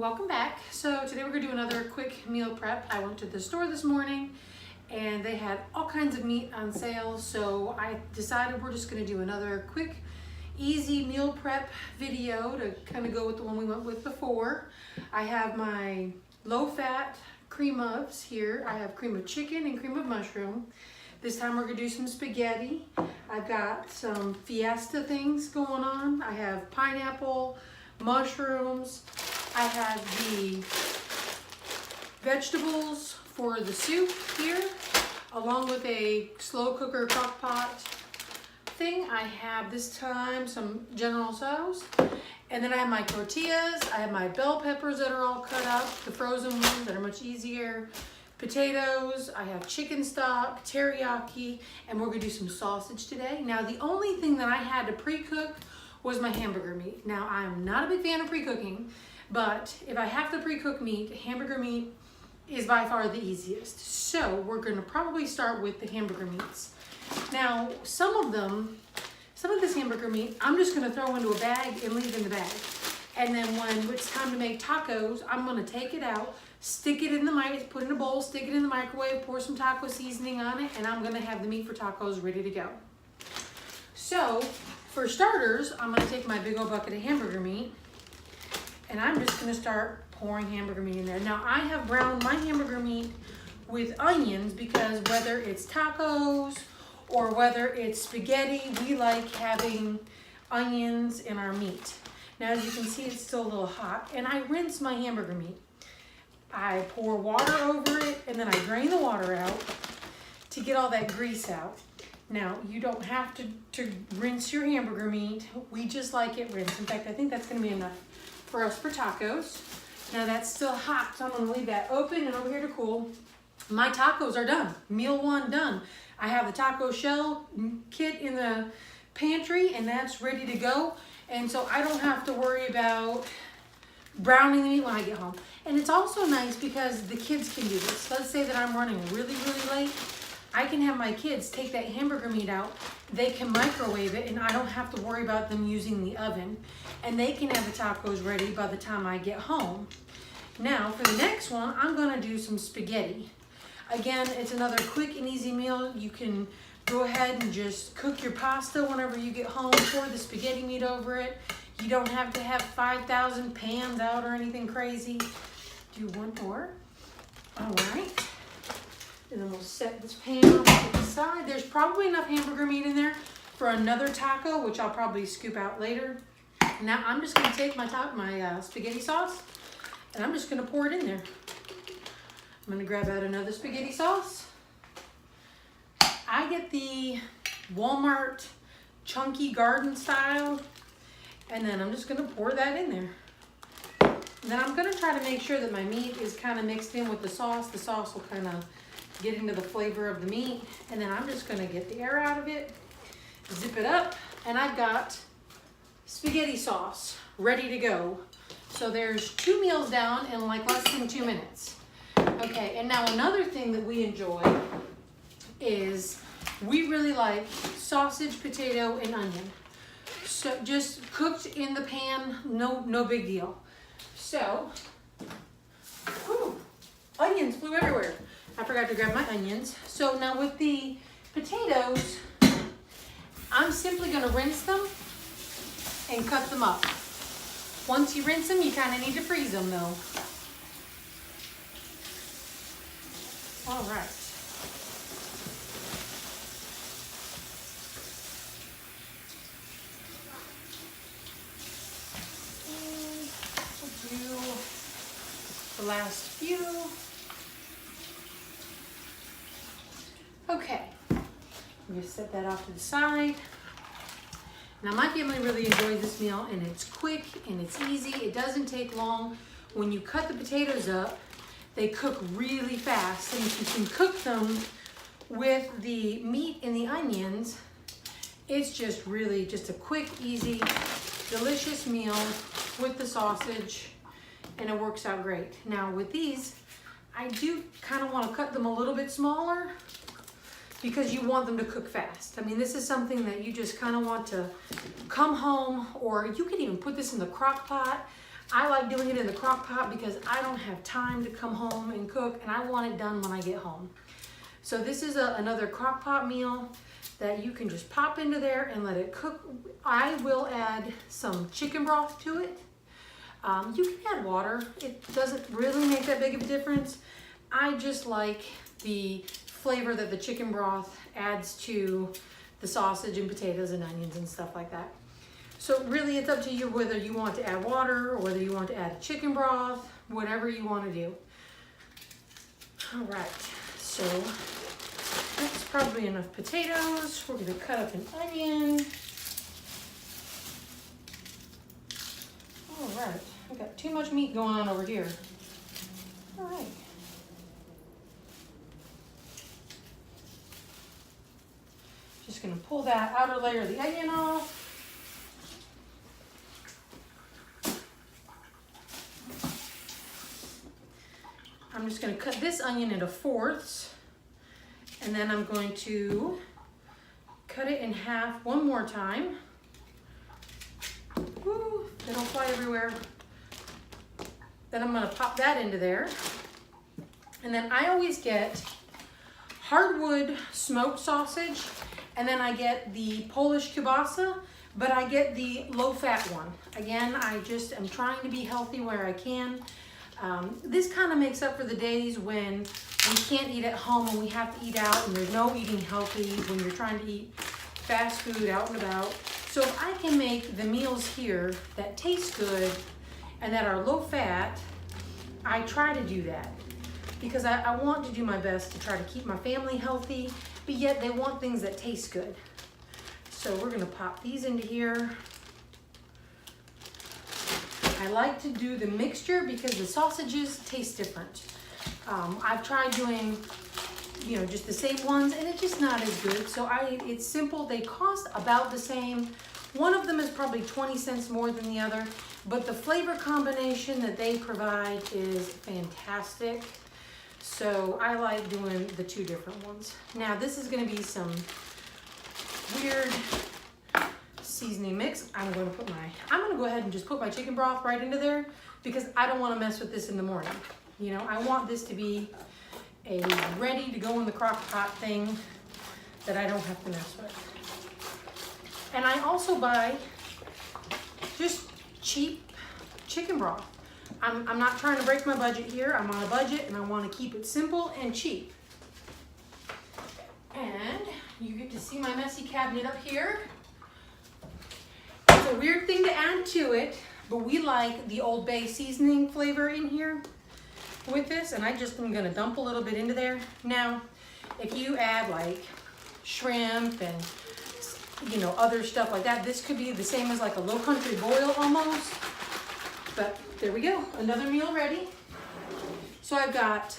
Welcome back. So today we're gonna do another quick meal prep. I went to the store this morning and they had all kinds of meat on sale. So I decided we're just gonna do another quick, easy meal prep video to kind of go with the one we went with before. I have my low-fat cream ups here. I have cream of chicken and cream of mushroom. This time we're gonna do some spaghetti. I've got some fiesta things going on. I have pineapple, mushrooms. I have the vegetables for the soup here, along with a slow cooker crock pot thing. I have this time some General Tso's, and then I have my tortillas. I have my bell peppers that are all cut up, the frozen ones that are much easier. Potatoes, I have chicken stock, teriyaki, and we're gonna do some sausage today. Now the only thing that I had to pre-cook was my hamburger meat. Now I'm not a big fan of pre-cooking, but if I have to pre-cook meat, hamburger meat is by far the easiest. So we're gonna probably start with the hamburger meats. Now some of this hamburger meat, I'm just gonna throw into a bag and leave in the bag. And then when it's time to make tacos, I'm gonna take it out, stick it in the put it in a bowl, stick it in the microwave, pour some taco seasoning on it, and I'm gonna have the meat for tacos ready to go. So for starters, I'm gonna take my big old bucket of hamburger meat and I'm just gonna start pouring hamburger meat in there. Now I have browned my hamburger meat with onions because whether it's tacos or whether it's spaghetti, we like having onions in our meat. Now as you can see, it's still a little hot, and I rinse my hamburger meat. I pour water over it and then I drain the water out to get all that grease out. Now, you don't have to rinse your hamburger meat. We just like it rinsed. In fact, I think that's gonna be enough for us for tacos. Now that's still hot, so I'm gonna leave that open and over here to cool. My tacos are done. Meal one done. I have the taco shell kit in the pantry and that's ready to go. And so I don't have to worry about browning the meat when I get home. And it's also nice because the kids can do this. Let's say that I'm running really, really late. I can have my kids take that hamburger meat out, they can microwave it, and I don't have to worry about them using the oven. And they can have the tacos ready by the time I get home. Now, for the next one, I'm gonna do some spaghetti. Again, it's another quick and easy meal. You can go ahead and just cook your pasta whenever you get home, pour the spaghetti meat over it. You don't have to have 5,000 pans out or anything crazy. Do one more. All right. And then we'll set this pan off to the side. There's probably enough hamburger meat in there for another taco, which I'll probably scoop out later. Now I'm just gonna take my spaghetti sauce and I'm just gonna pour it in there. I'm gonna grab out another spaghetti sauce. I get the Walmart chunky garden style, and then I'm just gonna pour that in there. And then I'm gonna try to make sure that my meat is kind of mixed in with the sauce. The sauce will kind of get into the flavor of the meat. And then I'm just gonna get the air out of it, zip it up, and I've got spaghetti sauce ready to go. So there's 2 meals down in like less than 2 minutes. Okay, and now another thing that we enjoy is we really like sausage, potato, and onion. So just cooked in the pan, no big deal. So, whew, onions flew everywhere. I forgot to grab my onions. So now with the potatoes, I'm simply gonna rinse them and cut them up. Once you rinse them, you kind of need to freeze them though. All right. The last few. Okay, I'm gonna set that off to the side. Now my family really enjoys this meal, and it's quick and it's easy. It doesn't take long. When you cut the potatoes up, they cook really fast, and if you can cook them with the meat and the onions, it's just really just a quick, easy, delicious meal with the sausage. And it works out great. Now with these, I do kind of want to cut them a little bit smaller because you want them to cook fast. I mean, this is something that you just kind of want to come home, or you could even put this in the crock pot. I like doing it in the crock pot because I don't have time to come home and cook, and I want it done when I get home. So this is another crock pot meal that you can just pop into there and let it cook. I will add some chicken broth to it. You can add water. It doesn't really make that big of a difference. I just like the flavor that the chicken broth adds to the sausage and potatoes and onions and stuff like that. So really it's up to you whether you want to add water or whether you want to add chicken broth, whatever you want to do. All right, so that's probably enough potatoes. We're going to cut up an onion. All right, I've got too much meat going on over here. All right. Just going to pull that outer layer of the onion off. I'm just going to cut this onion into fourths, and then I'm going to cut it in half one more time. Woo, they don't fly everywhere. Then I'm going to pop that into there. And then I always get hardwood smoked sausage, and then I get the Polish kielbasa, but I get the low-fat one. Again, I just am trying to be healthy where I can. This kind of makes up for the days when we can't eat at home and we have to eat out, and there's no eating healthy when you're trying to eat fast food out and about. So if I can make the meals here that taste good and that are low fat, I try to do that because I want to do my best to try to keep my family healthy, but yet they want things that taste good. So we're gonna pop these into here. I like to do the mixture because the sausages taste different. I've tried doing, just the same ones, and it's just not as good. So it's simple. They cost about the same. One of them is probably 20 cents more than the other, but the flavor combination that they provide is fantastic. So I like doing the two different ones. Now this is going to be some weird seasoning mix. I'm going to go ahead and just put my chicken broth right into there because I don't want to mess with this in the morning. I want this to be a ready to go in the crock pot thing that I don't have to mess with. And I also buy just cheap chicken broth. I'm not trying to break my budget here. I'm on a budget and I want to keep it simple and cheap. And you get to see my messy cabinet up here. It's a weird thing to add to it, but we like the Old Bay seasoning flavor in here with this, and I just am gonna dump a little bit into there. Now, if you add like shrimp and other stuff like that, this could be the same as like a low country boil almost. But there we go, another meal ready. So I've got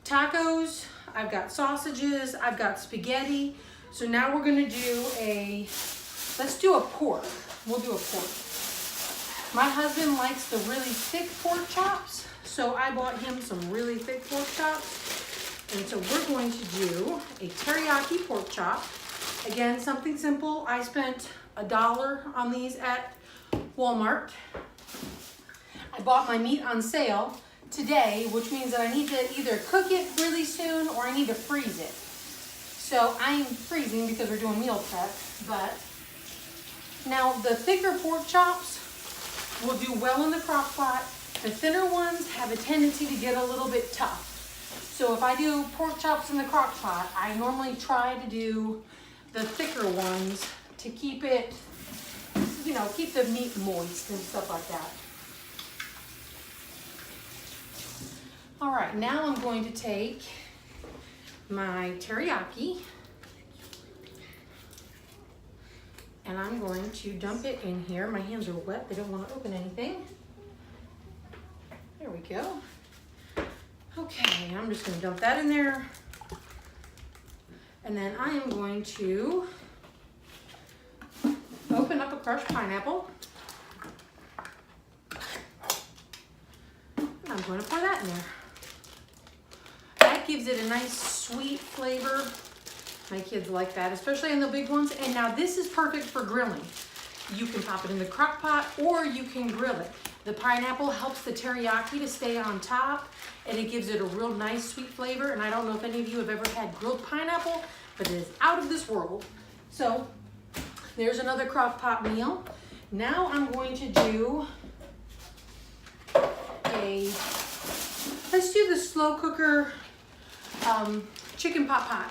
tacos, I've got sausages, I've got spaghetti. So now we're gonna do let's do a pork. We'll do a pork. My husband likes the really thick pork chops, so I bought him some really thick pork chops. And so we're going to do a teriyaki pork chop. Again, something simple. I spent $1 on these at Walmart. I bought my meat on sale today, which means that I need to either cook it really soon or I need to freeze it. So I'm freezing because we're doing meal prep, but now the thicker pork chops will do well in the crock pot. The thinner ones have a tendency to get a little bit tough. So if I do pork chops in the crock pot, I normally try to do the thicker ones to keep it, keep the meat moist and stuff like that. All right, now I'm going to take my teriyaki and I'm going to dump it in here. My hands are wet, they don't want to open anything. There we go. Okay, I'm just going to dump that in there. And then I am going to open up a crushed pineapple. And I'm going to pour that in there. That gives it a nice sweet flavor. My kids like that, especially in the big ones. And now this is perfect for grilling. You can pop it in the crock pot or you can grill it. The pineapple helps the teriyaki to stay on top, and it gives it a real nice sweet flavor. And I don't know if any of you have ever had grilled pineapple, but it is out of this world. So there's another crock-pot meal. Now I'm going to do let's do the slow cooker chicken pot pie.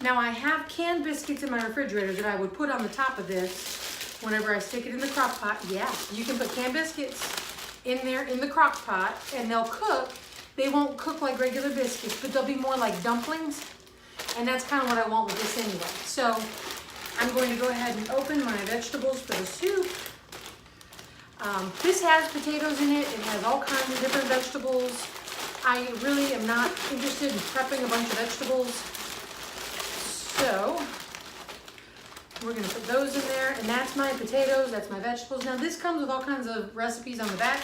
Now I have canned biscuits in my refrigerator that I would put on the top of this whenever I stick it in the crock pot. Yeah, you can put canned biscuits in there in the crock pot and they'll cook. They won't cook like regular biscuits, but they'll be more like dumplings. And that's kind of what I want with this anyway. So I'm going to go ahead and open my vegetables for the soup. This has potatoes in it. It has all kinds of different vegetables. I really am not interested in prepping a bunch of vegetables. So we're going to put those in there. And that's my potatoes. That's my vegetables. Now this comes with all kinds of recipes on the back.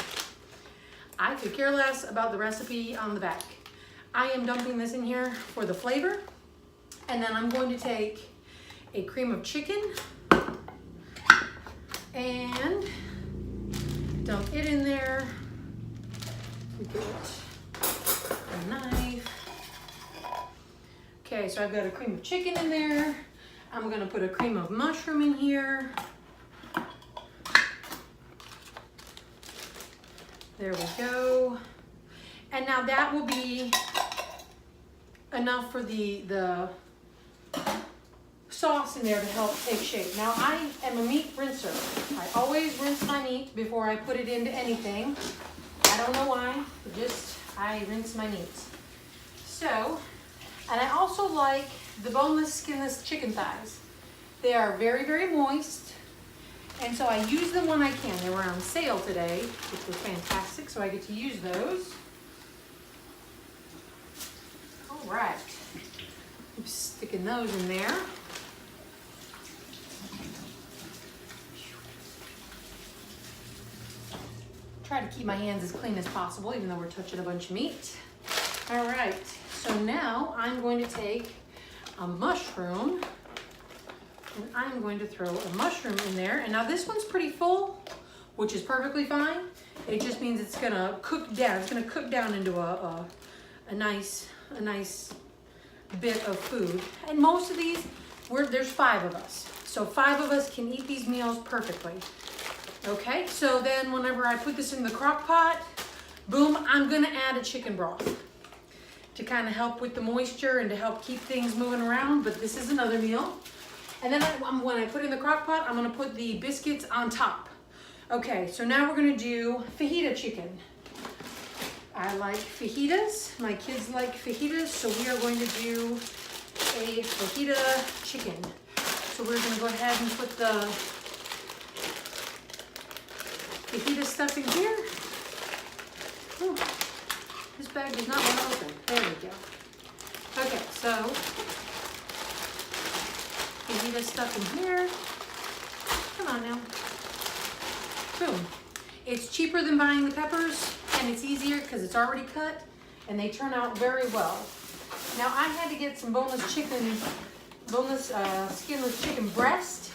I could care less about the recipe on the back. I am dumping this in here for the flavor. And then I'm going to take a cream of chicken and dump it in there. We get a knife. Okay, so I've got a cream of chicken in there. I'm gonna put a cream of mushroom in here. There we go. And now that will be enough for the sauce in there to help take shape. Now I am a meat rinser. I always rinse my meat before I put it into anything. I don't know why, I rinse my meat. So, and I also like the boneless, skinless chicken thighs. They are very, very moist. And so I use them when I can. They were on sale today, which was fantastic, so I get to use those. All right. I'm sticking those in there. Try to keep my hands as clean as possible, even though we're touching a bunch of meat. All right, so now I'm going to take a mushroom and I'm going to throw a mushroom in there. And now this one's pretty full, which is perfectly fine. It just means it's gonna cook down. It's gonna cook down into a nice bit of food. And most of these, there's 5 of us. So 5 of us can eat these meals perfectly. Okay, so then whenever I put this in the crock pot, boom, I'm gonna add a chicken broth to kind of help with the moisture and to help keep things moving around, but this is another meal. And then when I put it in the crock pot, I'm gonna put the biscuits on top. Okay, so now we're gonna do fajita chicken. I like fajitas, my kids like fajitas, so we are going to do a fajita chicken. So we're gonna go ahead and put the fajita stuff in here. Ooh, this bag does not want to open. There we go. Okay, so fajita stuff in here. Come on now. Boom. It's cheaper than buying the peppers, and it's easier because it's already cut, and they turn out very well. Now I had to get some boneless, skinless chicken breast.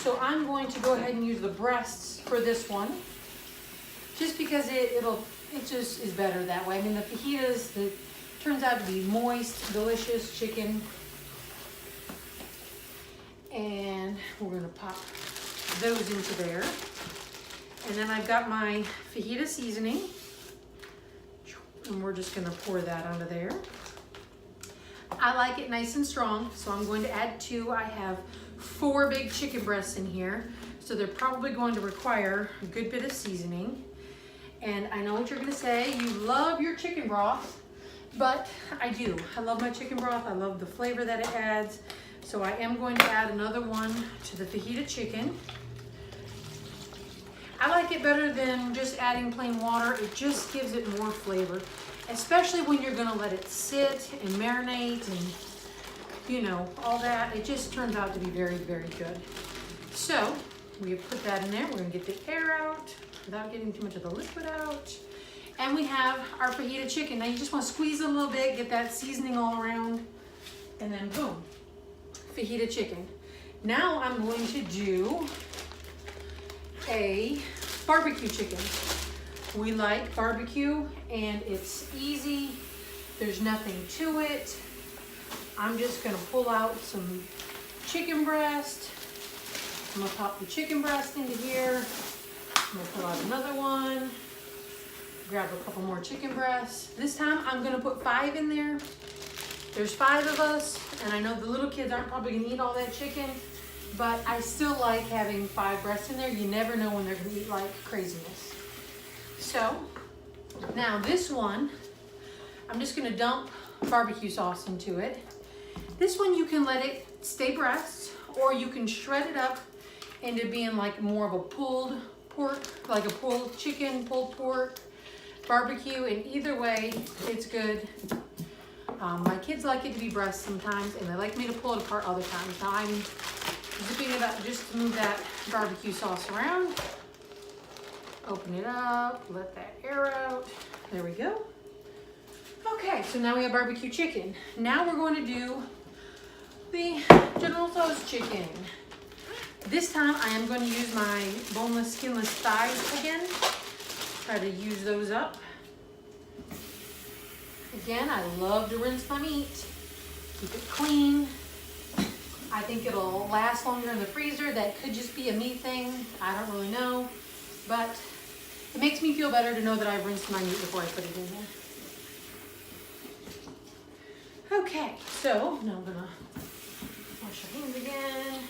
So I'm going to go ahead and use the breasts for this one, just because it just is better that way. I mean, the fajitas, it turns out to be moist, delicious chicken. And we're gonna pop those into there. And then I've got my fajita seasoning, and we're just gonna pour that onto there. I like it nice and strong, so I'm going to add 2. I have 4 big chicken breasts in here, so they're probably going to require a good bit of seasoning. And I know what you're gonna say, you love your chicken broth, but I do. I love my chicken broth. I love the flavor that it adds. So I am going to add another one to the fajita chicken. I like it better than just adding plain water. It just gives it more flavor, especially when you're gonna let it sit and marinate and, you know, all that. It just turns out to be very, very good. So we put that in there. We're gonna get the air out without getting too much of the liquid out. And we have our fajita chicken. Now you just wanna squeeze it a little bit, get that seasoning all around, and then boom, fajita chicken. Now I'm going to do a barbecue chicken. We like barbecue and it's easy. There's nothing to it. I'm just gonna pull out some chicken breast. I'm gonna pop the chicken breast into here. I'm gonna pull out another one. Grab a couple more chicken breasts. This time I'm gonna put 5 in there. There's 5 of us, and I know the little kids aren't probably gonna eat all that chicken, but I still like having 5 breasts in there. You never know when they're gonna eat like craziness. So, now this one, I'm just gonna dump barbecue sauce into it. This one you can let it stay breast, or you can shred it up into being like more of a pulled pork, like a pulled chicken, pulled pork, barbecue, and either way, it's good. My kids like it to be breast sometimes, and they like me to pull it apart other times. Now I'm zipping it up just to move that barbecue sauce around. Open it up, let that air out. There we go. Okay, so now we have barbecue chicken. Now we're going to do the General Tso's chicken. This time I am going to use my boneless, skinless thighs again. Try to use those up. Again, I love to rinse my meat. Keep it clean. I think it'll last longer in the freezer. That could just be a me thing. I don't really know. But it makes me feel better to know that I've rinsed my meat before I put it in there. Okay, so now I'm gonna wash your hands again.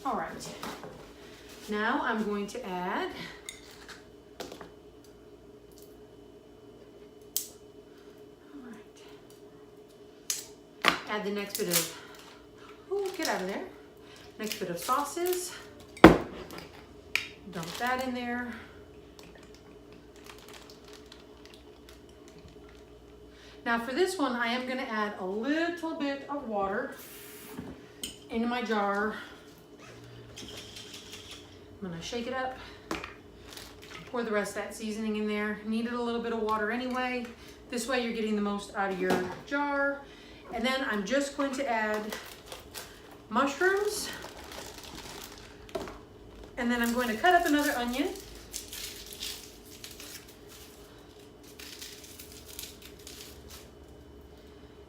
All right, now I'm going to add the next bit of, oh, get out of there. Next bit of sauces. Dump that in there. Now for this one, I am gonna add a little bit of water into my jar. I'm gonna shake it up, pour the rest of that seasoning in there. Needed a little bit of water anyway. This way you're getting the most out of your jar. And then I'm just going to add mushrooms. And then I'm going to cut up another onion.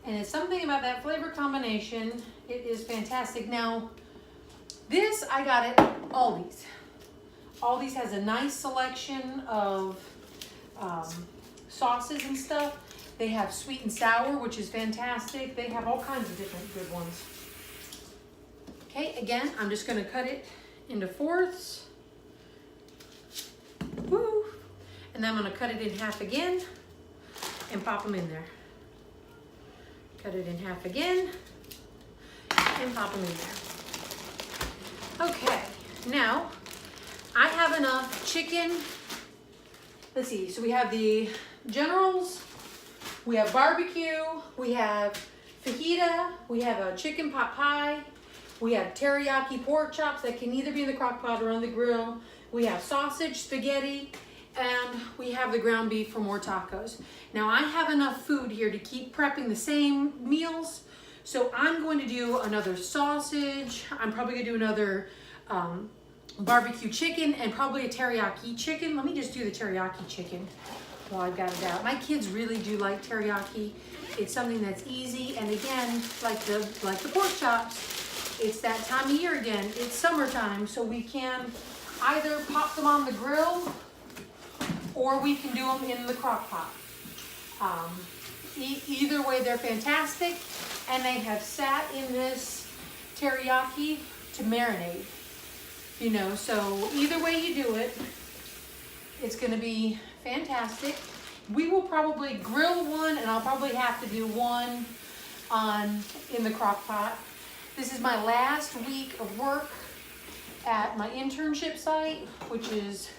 And it's something about that flavor combination. It is fantastic. Now, this I got at Aldi's. Aldi's has a nice selection of sauces and stuff. They have sweet and sour, which is fantastic. They have all kinds of different good ones. Okay, again, I'm just gonna cut it into fourths. Woo! And then I'm gonna cut it in half again and pop them in there. Cut it in half again and pop them in there. Okay, now I have enough chicken. Let's see, so we have the Generals, we have barbecue, we have fajita, we have a chicken pot pie, we have teriyaki pork chops that can either be in the crock pot or on the grill, we have sausage, spaghetti, and we have the ground beef for more tacos. Now I have enough food here to keep prepping the same meals, so I'm going to do another sausage, I'm probably going to do another barbecue chicken, and probably a teriyaki chicken. Let me just do the teriyaki chicken while I've got it out. My kids really do like teriyaki. It's something that's easy, and again, like the pork chops, it's that time of year again. It's summertime, so we can either pop them on the grill or we can do them in the crock pot. Either way, they're fantastic, and they have sat in this teriyaki to marinate. You know, so either way you do it, it's going to be fantastic. We will probably grill one, and I'll probably have to do one in the crock pot. This is my last week of work at my internship site, which is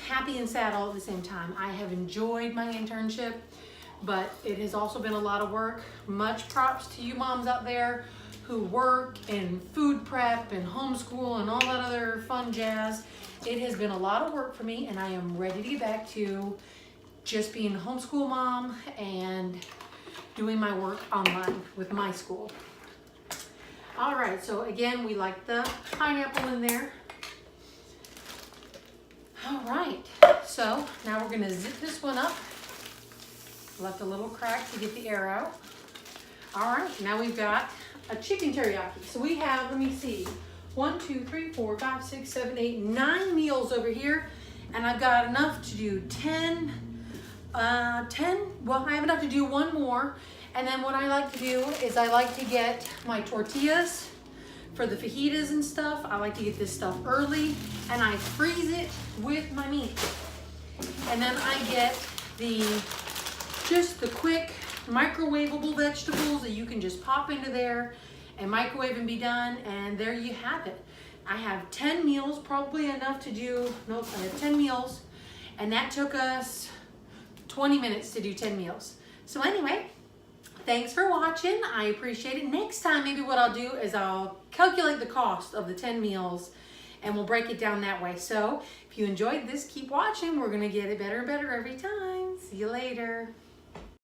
happy and sad all at the same time. I have enjoyed my internship, but it has also been a lot of work. Much props to you moms out there who work and food prep and homeschool and all that other fun jazz. It has been a lot of work for me, and I am ready to get back to just being a homeschool mom and doing my work online with my school. All right, so again, we like the pineapple in there. All right, so now we're gonna zip this one up. Left a little crack to get the air out. All right, now we've got a chicken teriyaki. So we have, let me see, 1, 2, 3, 4, 5, 6, 7, 8, 9 meals over here. And I've got enough to do 10, well, I have enough to do one more. And then what I like to do is I like to get my tortillas for the fajitas and stuff. I like to get this stuff early and I freeze it with my meat. And then I get just the quick microwavable vegetables that you can just pop into there and microwave and be done, and there you have it. I have 10 meals, probably enough to do, nope, I have 10 meals, and that took us 20 minutes to do 10 meals. So anyway, thanks for watching. I appreciate it. Next time, maybe what I'll do is I'll calculate the cost of the 10 meals and we'll break it down that way. So if you enjoyed this, keep watching. We're gonna get it better and better every time. See you later.